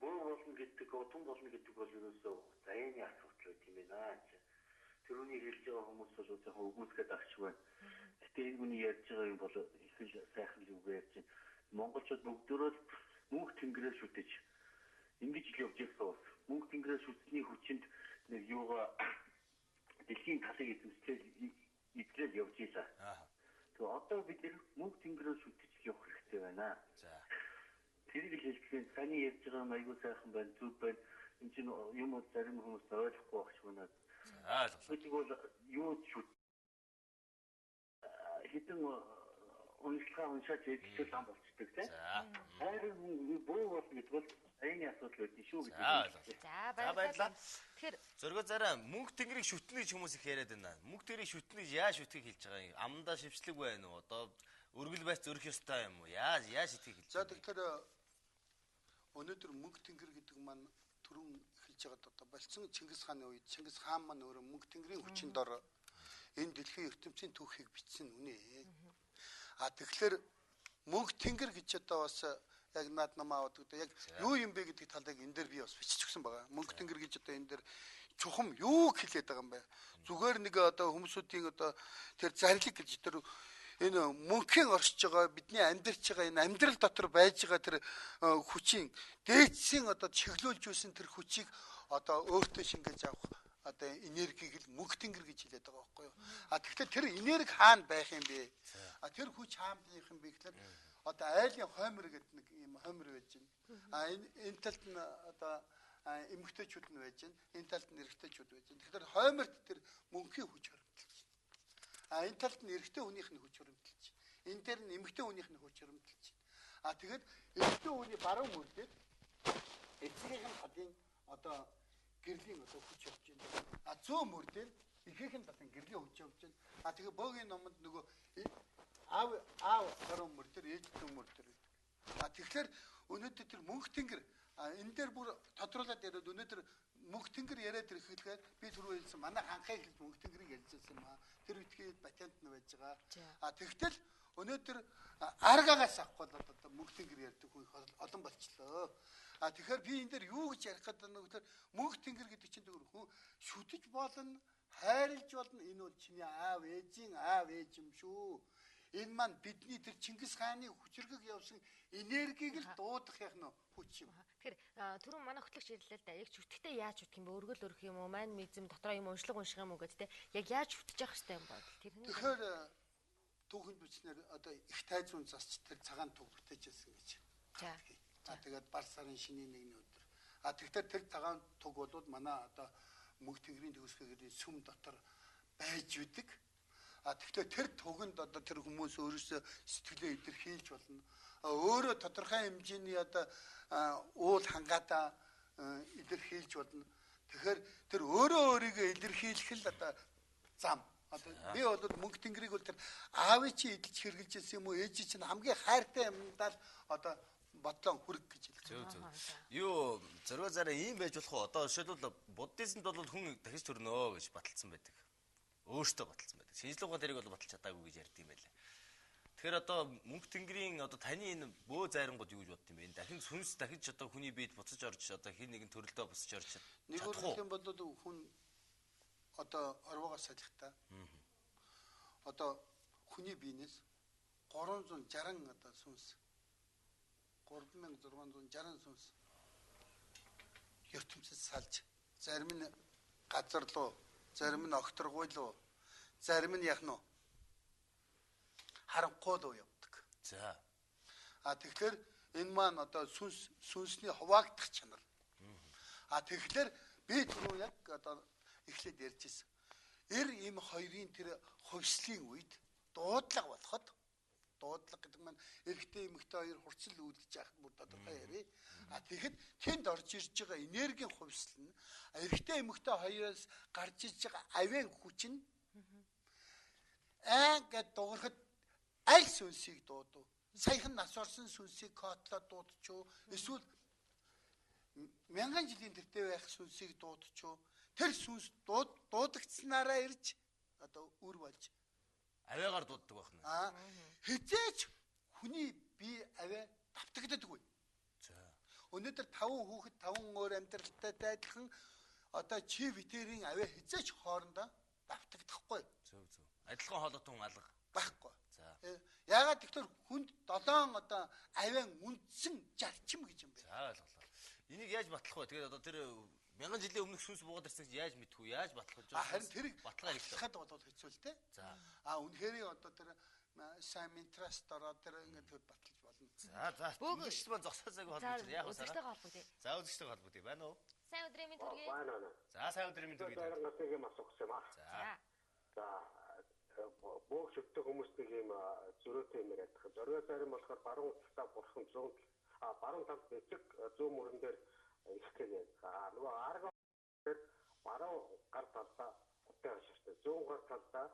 бөө болно гэдэг, утан болно гэдэг бол ерөөсөө заяаны асуудал тийм ээ. Тэрүүний хэлж байгаа хүмүүс бол жоохон өгүүлгээд авч байна. Гэтэ энэ хүний ярьж байгаа юм бол их л сайхан л үг ярьж байна. Монголчууд бүгдөө л мөнх тэнгэрээс шүтэж ингэж л явж байгаа. Мөнх тэнгэрээс шүтсний хүчинд нэг юугаа дэлхийн талыг эзэмшил явж ийла. Тэгээ одоо бид мөнх тэнгэрээс шүтэж явах хэрэгтэй байна. За тэрийг хэлэхдээ таны ярьж байгаа нь аягүй сайхан байна, зүг байна. Энд чинь юм зарим хүмүүс ойлгохгүй багч байна. За ойлголоо. Тэгвэл бол юу шүү. Хэдэн уншилгаа уншаад хэлчихэл ам болчдөг тийм. За хайр бөө бол гэдэг бол аяны асуудал байдаг шүү гэдэг. За баярлалаа. Тэгэхээр зөргөө зараа мөнх тэнгэрийг шүтнэ гэж хүмүүс их яриад байна. Мөнх тэнгэрийг шүтнэ гэж яаж шүтгэх хэлж байгаа юм? Амдаа шивчлэг байна уу? Одоо өргөл байц зөрөх ёстой юм уу? Яаж шитгэх хэлж За байгаа? тэгэхээр өнөөдөр мөнх тэнгэр гэдэг маань түрүүн эхэлж хэлж байгаад одоо болцсон Чингис хааны үед Чингис хаан маань өөрөө мөнх тэнгэрийн хүчин дор энэ дэлхийн ертөнцийн түүхийг бичсэн үнэ. Тэгэхээр мөнх тэнгэр гэж одоо бас яг над намаа одоо яг юу юм бэ гэдэг талыг энэ дээр би бас бичиж өгсөн байгаа. Мөнх тэнгэр гэж одоо энэ дээр чухам юу хэлээд байгаа юм бэ? Зүгээр нэг одоо хүмүүсүүдийн одоо тэр зарлиг гэж тэр энэ мөнхийн оршиж байгаа бидний амьдарч байгаа энэ амьдрал дотор байж байгаа тэр хүчийн дээдсийн одоо чиглүүлж үүсэн тэр хүчийг одоо өөртөө шингээж авах одоо энергийг л мөнх тэнгэр гэж хэлээд байгаа байхгүй юу? Тэгэхээр тэр энерги хаана байх юм бэ? Тэр хүч хаана байх юм бэ гэхээр одоо айлын хоймор гэдэг нэг юм хоймор байж байна. Энэ талд нь одоо эмэгтэйчүүд нь байж байна. Энэ талд нь эрэгтэйчүүд байж байна. Тэгэхээр хойморт тэр мөнхийн хүч хоригдолж байна. Энэ талд нь эрэгтэй хүнийх нь хүч хоригдолж байна. Энэ дээр нь эмэгтэй хүнийх нь хүч хоригдолж байна. Тэгээд эрэгтэй хүний баруун мөрдөд эцгийн хадын одоо гэрлийн одоо хүч явж байна. Зүүн мөрдөд ихэнх талын гэрлийн хүч явж байна. Тэгээд бөөгийн номонд нөгөө аав баруун мөрдөр ээж зүүн мөрдөр. Тэгэхээр өнөөдөр тэр мөнх тэнгэр энэ дээр бүр тодруулаад яриад өнөөдөр мөнх тэнгэр яриад ирэхээр би түрүү хэлсэн манай ханхыг хэлж мөнх тэнгэрийг ярьжсэн юм аа. Тэр үтгээд патент нь байж байгаа. Тэгтэл өнөөдөр аргаагаас авахгүй бол одоо мөнх тэнгэр ярьдаг хүн олон болчлоо. Тэгэхээр би энэ дээр юу гэж ярих гэдэг нь тэр мөнх тэнгэр гэдэг чинь зөвхөн хүн шүтэж болно, хайрлж болно. Энэ бол чиний аав ээжийн аав ээж юм шүү. Энэ маань бидний тэр Чингис хааны хүчрэг явсан энергийг л дуудах яг нөө хүч юм. Тэгэхээр түрүүн манай хөтлөгч ирлээ л да. Яг шүтгэхдээ яаж шүтэх юм бэ? Өргөл өрөх юм уу? Мань мизэм дотроо юм уншлаг унших юм уу гэдэг те. Яг яаж шүтэж явах хэрэгтэй юм бол тэрний. Тэгэхээр түүхэнд бичснээр одоо их тайзун засч тэр цагаан туг бүтээжсэн гэж. За тэгээд бар сарын шиний нэгний өдөр. Тэгэхээр тэр цагаан туг бол манай одоо мөнх тэнгэрийн төгсгөөгийн сүм дотор байж үдэг. Тэгэхээр тэр туганд одоо тэр хүмүүс өөрөөсөө сэтгэлээ илэрхийлж болно. Өөрөө тодорхой хэмжээний одоо уул хангаатаа илэрхийлж болно. Тэгэхээр тэр өөрөө өөрийгөө илэрхийлэх л одоо зам. Одоо би бол мөнх тэнгэрийг бол тэр аавыг чи эдэлж хэрглэж ирсэн юм уу ээж чинь хамгийн хайртай юмдаа л одоо бодлоо хүрэг гэж хэлдэг. Юу зөрөө зараа ийм байж болох уу? Одоо жишээлбэл буддизмд бол хүн дахиж төрнөө гэж баталсан байдаг. Өөртөө баталсан байдаг. Шинжлэх ухаан тэрийг бол баталж чадаагүй гэж ярьд юм байлаа. Тэгэхээр одоо мөнх тэнгэрийн одоо таны энэ бөө зайрангууд юу гэж бодд юм бэ? Дахин сүнс дахиж одоо хүний биед буцаж орж одоо хин нэгэн төрөлдөө буцаж орж нэг үр юм бол хүн одоо орвоогоос салхитаа. Одоо хүний биенээс 360 одоо сүнс 3660 сүнс ертөнцөд салж зарим нь газар руу зарим нь огторгуй руу зарим нь яг нь харанхуй руу явдаг. За. Тэгэхээр энэ маань одоо сүнсний хуваагдах чанар. Тэгэхээр би түрүү яг одоо эхлээд ярьжсэн. Им хоёрын тэр хувьслын үед дуудлага болоход дуудлага гэдэг маань эрэгтэй эмэгтэй хоёр хурцл үүдэж яхад бүр тодорхой ярий. Тэгэхэд тэнд орж ирж байгаа энергийн хувьсэл нь эрэгтэй эмэгтэй хоёроос гарч ирж байгаа авийн хүч нь гэд дуурахад аль сүнсийг дуудав? Саяхан нас орсон сүнсийг котлоо дуудчихв. Эсвэл мянган жилийн тэртээ байх сүнсийг дуудчихв. Тэр сүнс дуудагдсанараа ирж одоо үр болж авиагаар дууддаг байна. Хизээч хүний бие авиа давтагддаггүй. За. Өнөөдөр 5 хүүхэд 5 өөр амьдралтай адилхан одоо чи витерийн авиа хизээч хоорондоо давтагдахгүй. Зөв. Адилхан хоолойтой хүн алга байхгүй. За. Яагаад тэгэхээр хүнд 7 одоо авиан үндсэн жарчим гэж юм бэ? За ойлголоо. Энийг яаж батлах вэ? Тэгээд одоо тэр мянган жилийн өмнөх сүнс буугаад ирсэн гэж яаж мэдэх вэ? Яаж батлах вэ? Харин тэрийг баталгаар батлахад бол хэцүү л дээ. За. Үнэхээр одоо тэр сайн траст ороод тэр ингээд төр баталж болно. За. Бүгд маань зогсоосайг холбож яг үзэгчтэй холбогдъё. За үзэгчтэй холбогдъё байна уу? Сайн өдрийн минь төргий. За сайн өдрийн минь төргий. Дараагаас нэг юм асуух юм аа. За. Бөөх шүтдэг хүмүүс нэг юм зөрөөтэй юм яриад. Зөрөө зарим болохоор баруун талаа бурхан зүүн баруун талд бичиг зүүн мөрөн дээр ихтэй яриад. Нөгөө арга дээр баруун гар талдаа утаа шаштай. Зүүн гар талдаа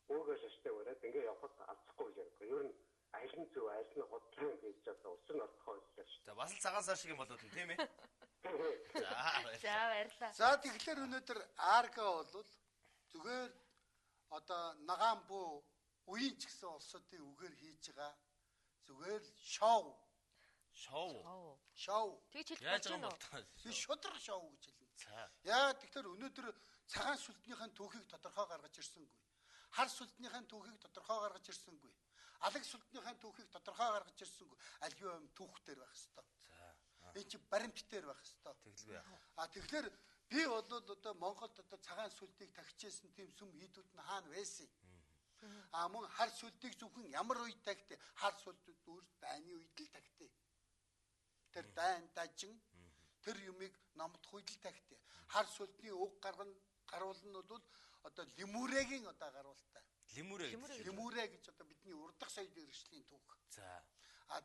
бөөгөө шаштай бариад ингээ явхад алцахгүй гэж яриад. Ер нь аль нь зөв аль нь готлон гэж одоо усан ордохоо хэллээ шүү. За бас л цагаан сар шиг юм болоод нь тийм ээ. За баярлалаа. За тэгэхээр өнөөдөр арга бол зүгээр одоо нагаан буу үеийн ч гэсэн улсуудын үгээр хийж байгаа зүгээр шоу. Тэгж хэлж яаж болж байгаа юм байна уу? Би шудраг шоу гэж хэлнэ. За. Яагаад тэгэхээр өнөөдөр цагаан сүлднийхэн түүхийг тодорхой гаргаж ирсэнгүй. Хар сүлднийхэн түүхийг тодорхой гаргаж ирсэнгүй. Алаг сүлднийхэн түүхийг тодорхой гаргаж ирсэнгүй. Аливаа юм түүхтэр байх хэвээр. Энэ чи баримттэр байх хэвээр. Тэглгүй яах вэ? Тэгэхээр би бол одоо Монголд одоо цагаан сүлдийг тагчижсэн тийм сүм хийдүүд нь хаана байсан юм? Мөн хар сүлдийг зөвхөн ямар үед тагтээ? Хар сүлдүүд өөр дайны үед л тагтээ. Тэр дайн дажин тэр юмыг номдох үед л тагтээ. Хар сүлдний уг гаруул нь бол одоо лемүрэгийн одоо гаруултай. Лемүрэ гэж одоо бидний урдах соёл иргэшлийн түүх. За.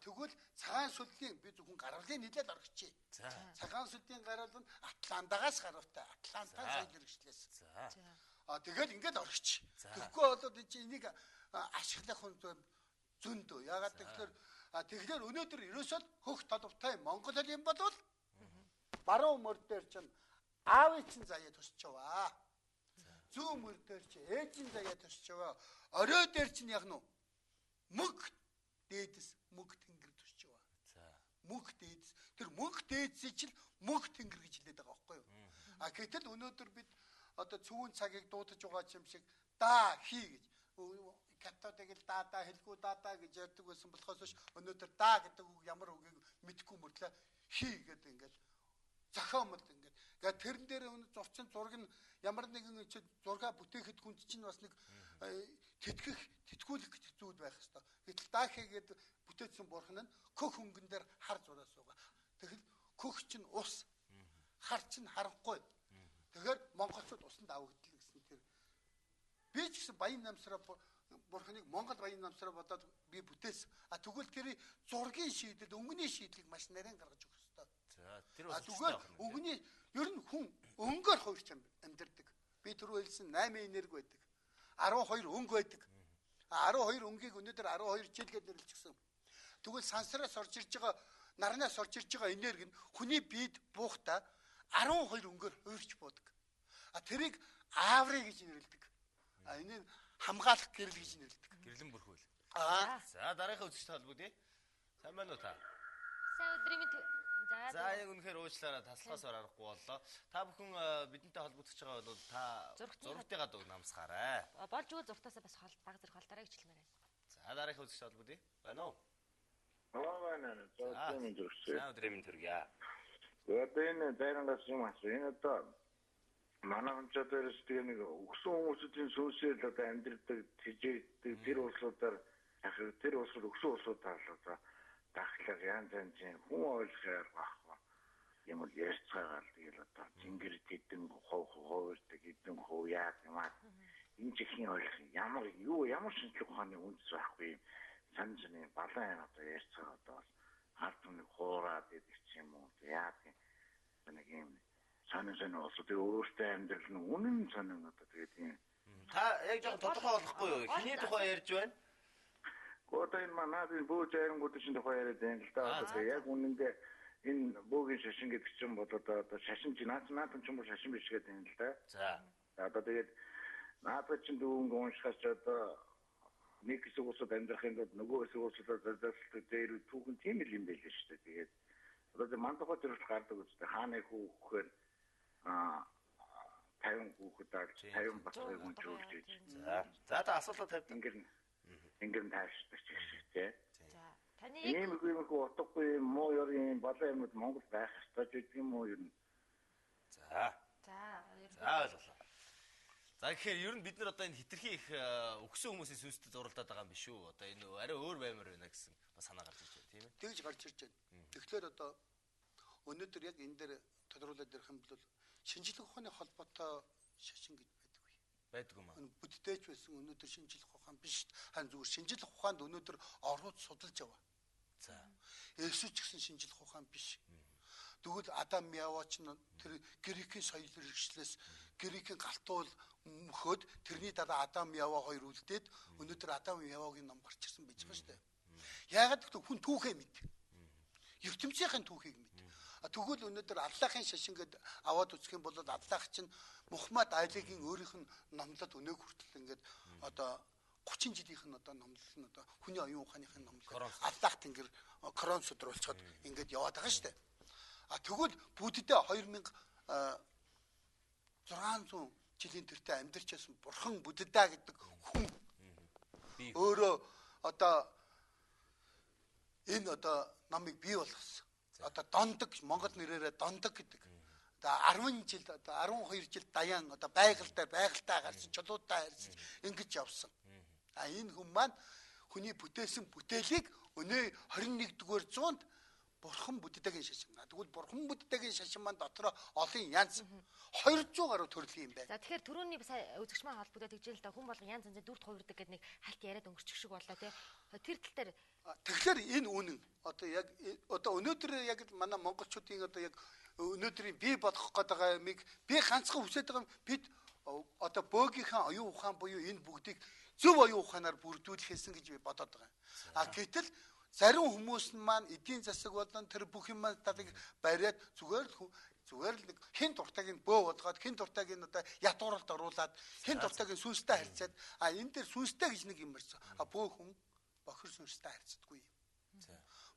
Тэгвэл цагаан сүлдийн би зөвхөн гаргалын нийлээд орчихъя. За. Цагаан сүлдийн гаруул нь Атлантагаас гаралтай. Атлантаа соёл иргэшлээс. За. Тэгээд ингээд орчих. Тэгэхгүй болоод энэ чинь энийг ашиглах хүн зөндөө. Ягаад тэгэхээр өнөөдөр ерөөсөө хөх толбтой Монгол хэл юм бол баруун мөр дээр чинь аавын чинь заяа тусч яваа. Зүүн мөр дээр чинь ээжийн заяа тусч яваа. Орой дээр чинь яг нь мөг дээдэс мөг тэнгэр тусч яваа. За. Мөг дээдэс. Тэр мөг дээдсийг чинь мөг тэнгэр гэж хэлээд байгаа байхгүй юу? Гэтэл өнөөдөр бид одоо цүвэн цагийг дуудаж байгаа юм шиг да хий гэж катодыг л да хэлгүй да гэж ярьдаг байсан болохоос биш өнөөдөр да гэдэг үг ямар үгийг мэдэхгүй мөртлөө хий гэдэг ингээд зохиомл ингээд тэрэн дээр зурчин зураг нь ямар нэгэн зурга бүтээхэд хүнд чинь бас нэг тэтгэүүлэх зүйл байх хэвээр. Гэтэл да хийгээд бүтээсэн бурхан нь хөх хөнгөн дээр хар зураа суугаа. Тэгэхэл хөх чинь ус хар чинь харахгүй. Тэгэхээр монголчууд усанд авагдтал гэсэн тэр би ч гэсэн баян намсраа бурханыг Монгол баян намсраа бодоод би бүтээсэн. Тэгвэл тэр зургийн шийдэл өнгөний шийдлийг маш нарийн гаргаж өгөх ёстой. За тэр бас тэгвэл өнгөний ер нь хүн өнгөөр хуурч амьдэрдэг. Би түрүү хэлсэн 8 энерги байдаг. 12 өнгө байдаг. 12 өнгийг өнөөдөр 12 жилгээд нэрлэлчихсэн. Тэгвэл сансраас орж ирж байгаа нарнаас орж ирж байгаа энерги нь хүний биед буухтаа 12 өнгөөр хуурч буудаг. Тэрийг аавры гэж нэрлэдэг. Энэ хамгаалах гэрэл гэж нэрлэдэг. Гэрлэн бүрхүүл. За дараагийн үзэгч талбууд сайн байна уу та? Сайн өдрийн мэнд. За яг үнэхээр уучлаарай таслахаас аргагүй боллоо. Та бүхэн бидэнтэй холбогдож байгаа бол та зургтайгаа дуу намсгаарай. Болж өгөө зургтаасаа бас баг зэрэг холдорой гэж хэлмээр байна. За дараагийн үзэгч талбууд байна уу? Байна. За өдрийн мэнд төргийа. Одоо энэ байрангаас юм асуу. Энэ одоо манай хамчаадаас тэгээ нэг өгсөн хүмүүсийн сүнсээр одоо амьдрдаг тэжээдэг тэр улсуудаар тэр улсууд өгсөн улсуудаар одоо дахлаар янз янзын хүн ойлгохоор багхгүй юм уу ярьцгаагаар тэгэл одоо зингэр тэдэн хувирдаг хэдэн хуу яа юмаа энэ чихний ойлгох ямар шинжлэх ухааны үндэс байхгүй санжны балан одоо ярьцгаа одоо харт нэг хуураад идэх юм уу яа гэх нэг юм санаа олсод өөрөөсөө амьдрал нь үнэн санаа одоо тэгээд юм та яг жоо тодорхой болохгүй юу? Хиний тухай ярьж байна? Одоо энэ манайд бөө зайрангууд чинь тухай яриад байна л да. Одоо яг үнэндээ энэ бөөгийн шашин гэдэг чинь бол одоо шашин чинь наадам ч юм уу шашин биш гэдэг юм л да. За. Одоо тэгээд наадам чинь дүүнг уншихаас одоо нэг хэсэг улсад амьдрахын тулд нөгөө хэсэг улсад зайлшгүй дээр түүхэн тийм л юм байл шүү дээ. Тэгээд одоо мандахад төрөл гардаг үстэй хааны хүүхээр 50 хүүхэд дааж 50 батгыг үнжүүлж ийж. За та асуулт тавьдаг. Ингэр таашдаг ч гэсэн тий. За таны ийм утгагүй муу ёрын балан юмуд Монгол байх ёстой гэдэг юм уу ер нь. За ойлголоо. За тэгэхээр ер нь бид нар одоо энэ хитрхи их өгсөн хүмүүсийн сүнстэй зуралдаад байгаа юм биш үү? Одоо энэ арай өөр баймар байна гэсэн бас санаа гарч ирж байна тийм ээ. Тэгж гарч ирж байна. Тэгэхээр одоо өнөөдөр яг энэ дээр тодруулаад ирэх юм бол шинжлэх ухааны холбоотой шашин гэж байдгүй маа. Буддийч байсан өнөөдөр шинжлэх ухаан биш. Харин зүгээр шинжлэх ухаанд өнөөдөр орууд судалж яваа. За. Есүс ч гэсэн шинжлэх ухаан биш. Тэгвэл Адам Яваач нь тэр Грекийн соёл хэрэгслээс Грекийн галтуул мөхөд тэрний дараа Адам Яваа хоёр үлдээд өнөөдөр Адам Яваагийн ном гарч ирсэн байж байгаа шүү дээ. Яагаад гэвэл хүн түүхээ мэд. ертөнцийн түүхийг мэд. Тэгвэл өнөөдөр аллахын шашин гээд аваад үзэх юм бол аллах чинь Мухаммад Алигийн өөрийнх нь номлол өнөөг хүртэл ингээд одоо 30 жилийнх нь одоо номлол нь одоо хүний оюун ухааныхын номлол аллах тэнгэр Коран судруулчихад ингээд яваад байгаа шүү дээ. Тэгвэл бүддээ 2600 жилийн тэртээ амьдарч байсан бурхан Будда гэдэг хүн өөрөө одоо энэ одоо намыг бий болгосон. Одоо дондог Монгол нэрээрээ дондог гэдэг. Одоо 10 жил одоо 12 жил даяан одоо байгальтай гарсан чулуудаа харьсан ингэж явсан. Энэ хүн маань хүний бүтээсэн бүтээлийг өнөө 21-р зуунд бурхан Буддагийн шашин. Тэгвэл бурхан Буддагийн шашин маань дотроо олон янз 200 гаруй төрлийн юм байна. За тэгэхээр түрүүний үзэгч маань холбогдоод тэгжэл та хүн болго янз янзын дүрд хувирдаг гэдэг нэг хальт яриад өнгөрчих шиг боллоо тий. Тэр тал дээр тэгэхээр энэ үнэн одоо яг одоо өнөөдөр яг манай монголчуудын одоо яг өнөөдрийн бий болох гэдэг юмыг би ганцхан хүсэж байгаа бид одоо бөөгийнхаа оюун ухаан буюу энэ бүгдийг зөв оюун ухаанаар бүрдүүлэхсэн гэж би бодоод байгаа. Гэтэл зарим хүмүүс маань эдийн засаг болон тэр бүх юм талыг бариад зүгээр л нэг хин дуртайг нь бөө болгоод хин дуртайг нь одоо ядууралд оруулаад хин дуртайг нь сүнстэй харьцаад энэ дээр сүнстэй гэж нэг юм барьсан. Бөө хүн бохир сүнстэй харьцдаггүй юм.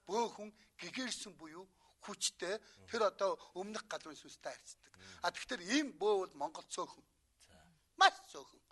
Бөө хүн гэгэрсэн буюу хүчтэй тэр одоо өмнөх галын сүнстэй харьцдаг. Тэгэхээр ийм бөө бол Монгол цөөхөн. Маш цөөхөн.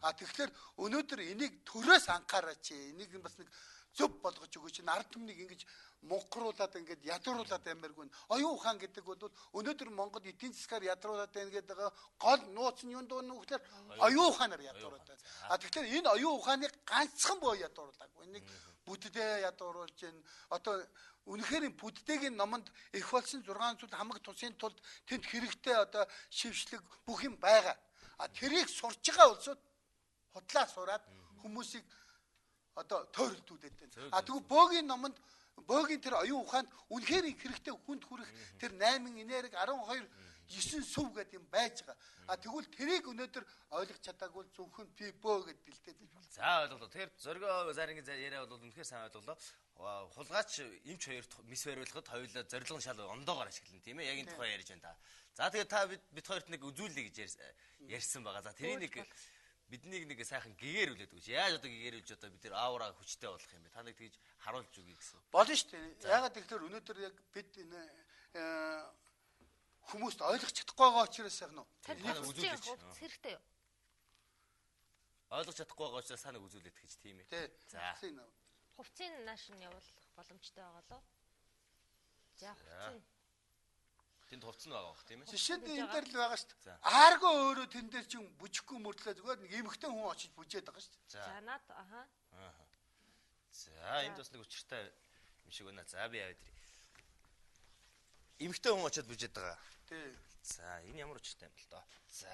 Тэгэхээр өнөөдөр энийг төрөөс анхаараач. Энийг бас нэг зөв болгож өгөөч. Ард түмнийг ингэж мунхруулад ингэж ядууруулад амиргүй. Оюун ухаан гэдэг бол өнөөдөр Монгол эдийн засгаар ядууруулад байна гэдэг гол нууц нь юунд нүгээр оюун ухаанаар ядууруулад байна. Тэгэхээр энэ оюун ухааныг ганцхан боо ядууруулаагүй. Энийг бүддээ ядууруулж байна. Одоо үнэхээр бүддээгийн номонд их болсон 600 хамаг тусын тулд тэнд хэрэгтэй одоо шившлэг бүх юм байгаа. Тэрийг сурж байгаа улсууд худлаа сураад хүмүүсийг одоо тойролдуулээд байна. Тэгвэл бөөгийн номонд бөөгийн тэр оюун ухаанд үнэхээр хэрэгтэй хүнд хүрэх тэр 8 энерги 12 9 сүв гэдэг юм байж байгаа. Тэгвэл тэрийг өнөөдөр ойлгож чадаагүй зөвхөн би бөө гэд бэлдээд байна. За ойлголоо. Тэгэхээр зоригоо зарингийн яриа бол үнэхээр сайн ойлголоо. Хулгайч эмч хоёрт мис бариулахад хоёулаа зорилго нь шал ондоогоор ашиглана тийм ээ. Яг энэ тухай ярьж байна та. За тэгээд та бид хоёрт нэг үзүүлэлт гэж ярьсан байгаа. За тэрийг нэг биднийг нэг сайхан гэгэрүүлээд өгч. Яаж одоо гэгэрүүлж одоо бид нэр аураа хүчтэй болох юм бэ? Та нэг тэгж харуулж өгье гэсэн. Болно шүү дээ. Ягаад гэвэл өнөөдөр яг бид энэ хүмүүст ойлгож чадахгүй байгаа учраас сайхан уу? үзүүлж хэрэгтэй юу? Ойлгож чадахгүй байгаа учраас санаа үзүүлээд гэж тийм ээ. За. Хувцсыг нааш нь явуулах боломжтой байгаа лөө. За хувцсыг тэнд хувцсан байгаа бох тийм ээ. Жишээд энэ дээр л байгаа шүү дээ. Ааргаа өөрөө тэн дээр чинь бүжихгүй мөртлөө зүгээр нэг эмхтэн хүн очиж бүжээд байгаа шүү дээ. За наад За энд бас нэг учиртай юм шиг байна. За би яваад ирье. Эмхтэн хүн очиж бүжээд байгаа. Тий. За энэ ямар учиртай юм бол доо. За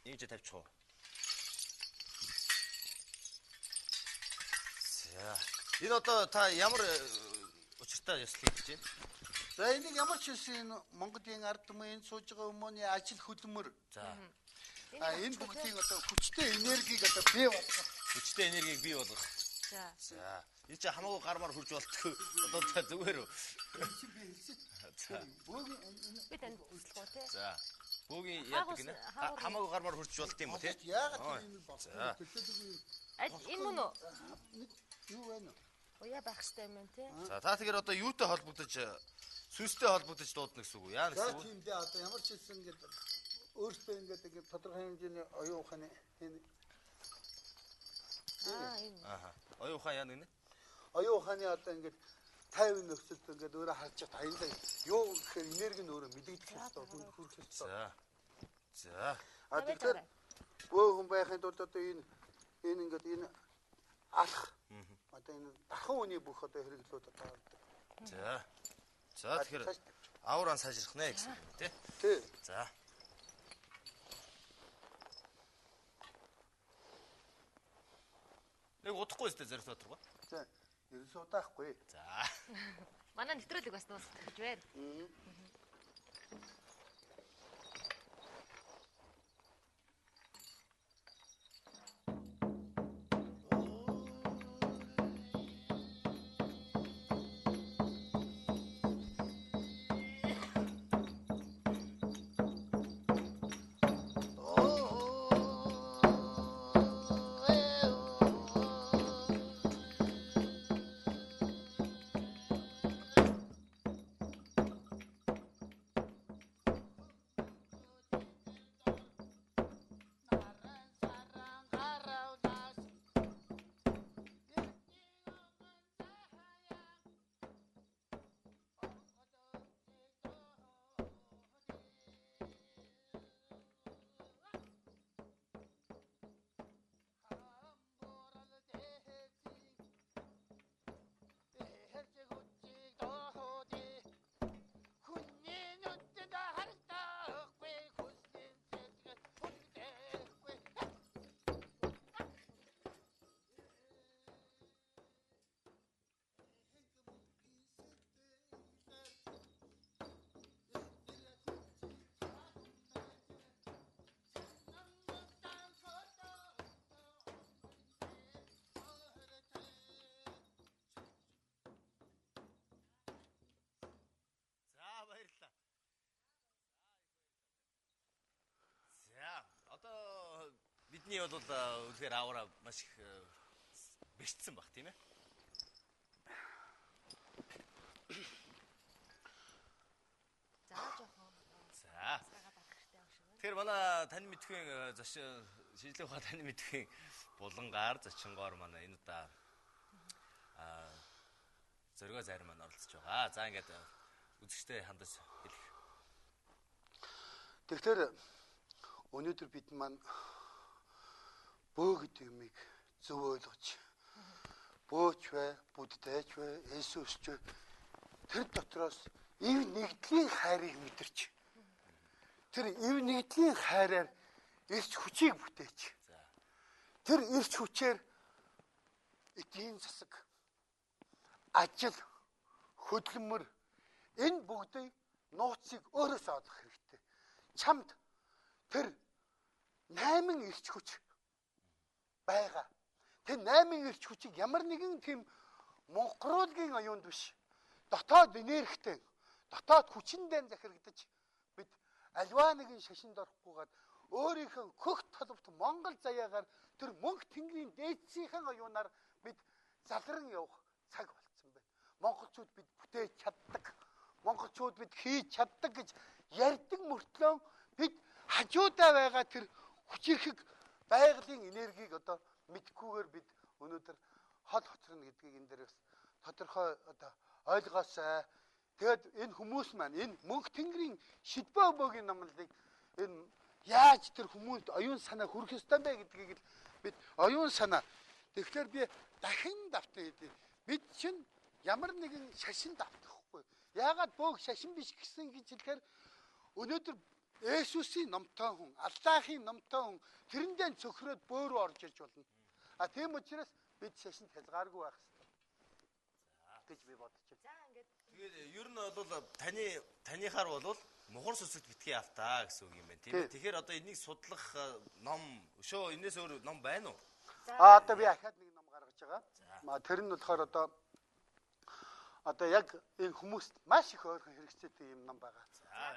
ингэж тавьчих уу. За энэ одоо та ямар учиртай ёслол хийж байна? За энийг ямар ч үсэн Монголын ард түмэн сууж байгаа хүмүүний ажил хөдөлмөр. За. Энэ бүгдийг одоо хүчтэй энергийг одоо бий болгох. Хүчтэй энергийг бий болгох. За. Энэ ч хамаагүй гармаар хурж болтгүй. Одоо та зүгээр үү? За. бид энэ үзлэхөө тий. За. Бөөгийн яадаг гинэ? Хамаагүй гармаар хурж болт юм уу тий? Яагаад энэ болсон? Энэ мөн үү? Юу вэ? Уяа байх хэрэгтэй юм тий. За та тэгэхээр одоо юутай холбогдож сүнстэй холбогдож дуудана гэсэн үг яа гэсэн үг? Тийм дээ одоо ямар ч хэлсэн ингээд өөртөө ингээд тодорхой хэмжээний оюун ухааны энэ оюун ухаан яа гэнэ? Оюун ухааны одоо ингээд 50 нөхцөлд ингээд өөрөө харж байгаа аяндаа юу гэхээр энерги нь өөрөө мэдэгдэх хэрэгтэй хүн хүрэх хэрэгтэй. За. Тэгэхээр бөө хүн байхын тулд одоо энэ ингээд энэ алах одоо энэ дархан үний бүх одоо хэрэглүүд одоо ордог. За. За тэгэхээр аурaan сайжрах нэ гэсэн юм тий. Тий. За. Нэг удахгүй өстэй зэрэг доторгоо. За. Ерөөс удаахгүй. За. Манай нэвтрүүлэг бас дуусгах гэж байна. бидний бол үнэхээр аавра маш их бэрчсэн баг тийм ээ. За. Тэгэхээр манай тань мэдхийн шийдлэх ухаан тань мэдхийн булангаар зочингоор манай энэ удаа зөргөө зарим маань оролцож байгаа. За ингээд үзэгчтэй хандаж хэлэх. Тэгэхээр өнөөдөр бид маань бөө гэдэг юмыг зөв ойлгож бөөч бай, буддайч бай, Есүсч бай тэр дотроос ив нэгдлийн хайрыг мэдэрч тэр ив нэгдлийн хайраар ирч хүчийг бүтээч. Тэр ирч хүчээр эдийн засаг, ажил, хөдөлмөр энэ бүгдийг нууцыг өөрөөсөө олох хэрэгтэй. Чамд тэр 8 ирч хүч байгаа. Тэр 8 ирч хүчийг ямар нэгэн тийм монголгийн оюунд биш. Дотоод энергитэй, дотоод хүчиндээ захирагдаж бид альва нэгэн шашинд орохгүйгээр өөрийнхөө хөх толбот Монгол заяагаар тэр мөнх тэнгэрийн дээдсийнхэн оюунаар бид залран явах цаг болцсон байна. Монголчууд бид бүтээж чаддаг. Монголчууд бид хийж чаддаг гэж ярьдаг мөртлөө бид хажуудаа байгаа тэр хүчирхэг байгалийн энергийг одоо мэдхгүйгээр бид өнөөдөр хол хоцорно гэдгийг энэ дээрээс тодорхой одоо ойлгоосай. Тэгэд энэ хүмүүс маань энэ мөнх тэнгэрийн шидбөө бөөгийн номлолыг энэ яаж тэр хүмүүст оюун санаа хүрэх ёстой бэ гэдгийг л бид оюун санаа. Тэгэхээр би дахин давтан хэлье. Бид чинь ямар нэгэн шашинд автахгүй. Яагаад бөөх шашин биш гэсэн гэж хэлэхээр өнөөдөр Есүсийн номтой хүн, Аллахын номтой хүн тэрэндээ цөхрөөд бөөрөө орж иж болно. Тийм учраас бид шашинд хязгааргүй байх хэрэгтэй гэж би бодож байна. За ингээд тэгээд ер нь бол таныхаар бол мухар сүсэгт битгий автаа гэсэн үг юм байна тийм ээ. Тэгэхээр одоо энийг судлах ном өшөө энэс өөр ном байна уу? Одоо би ахаад нэг ном гаргаж байгаа. Тэр нь болохоор одоо яг энэ хүмүүст маш их ойрхон хэрэгцээтэй юм ном байгаа.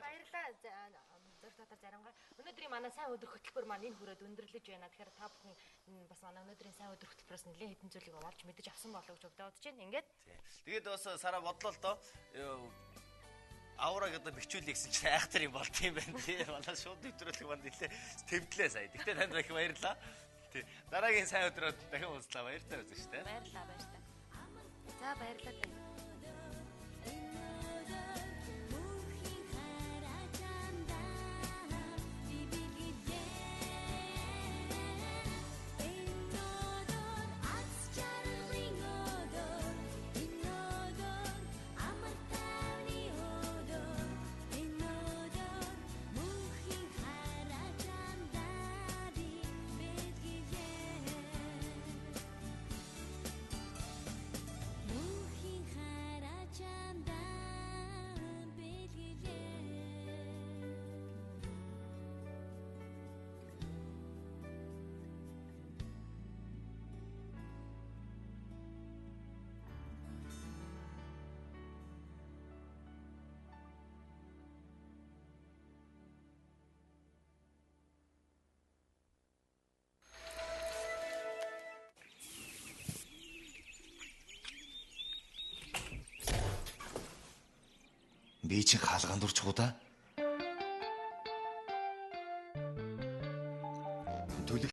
Баярлалаа. Зөв дотор заримгаар өнөөдрийн манай сайн өдөр хөтөлбөр маань энэ хүрээд өндөрлөж байна. Тэгэхээр та бүхэн бас манай өнөөдрийн сайн өдөр хөтөлбөрөөс нэлээд хэдэн зүйлийг олж мэдэж авсан болов гэж бодож байна. Ингээд. Тэгээд бас сараа бодлоо л доо аураг одоо бичүүлээ гэсэн чинь айхтар юм болт юм байна тий. Манай шууд нэвтрүүлэх манд нэлээ тэмдлээ сая. Тэгтээ танд их баярлалаа. Тий. Дараагийн сайн өдрөд дахин уулзлаа. Баярлалаа үзэгч тий. Баярлалаа. За баярлалаа. Би чи хаалганд урчгуу да.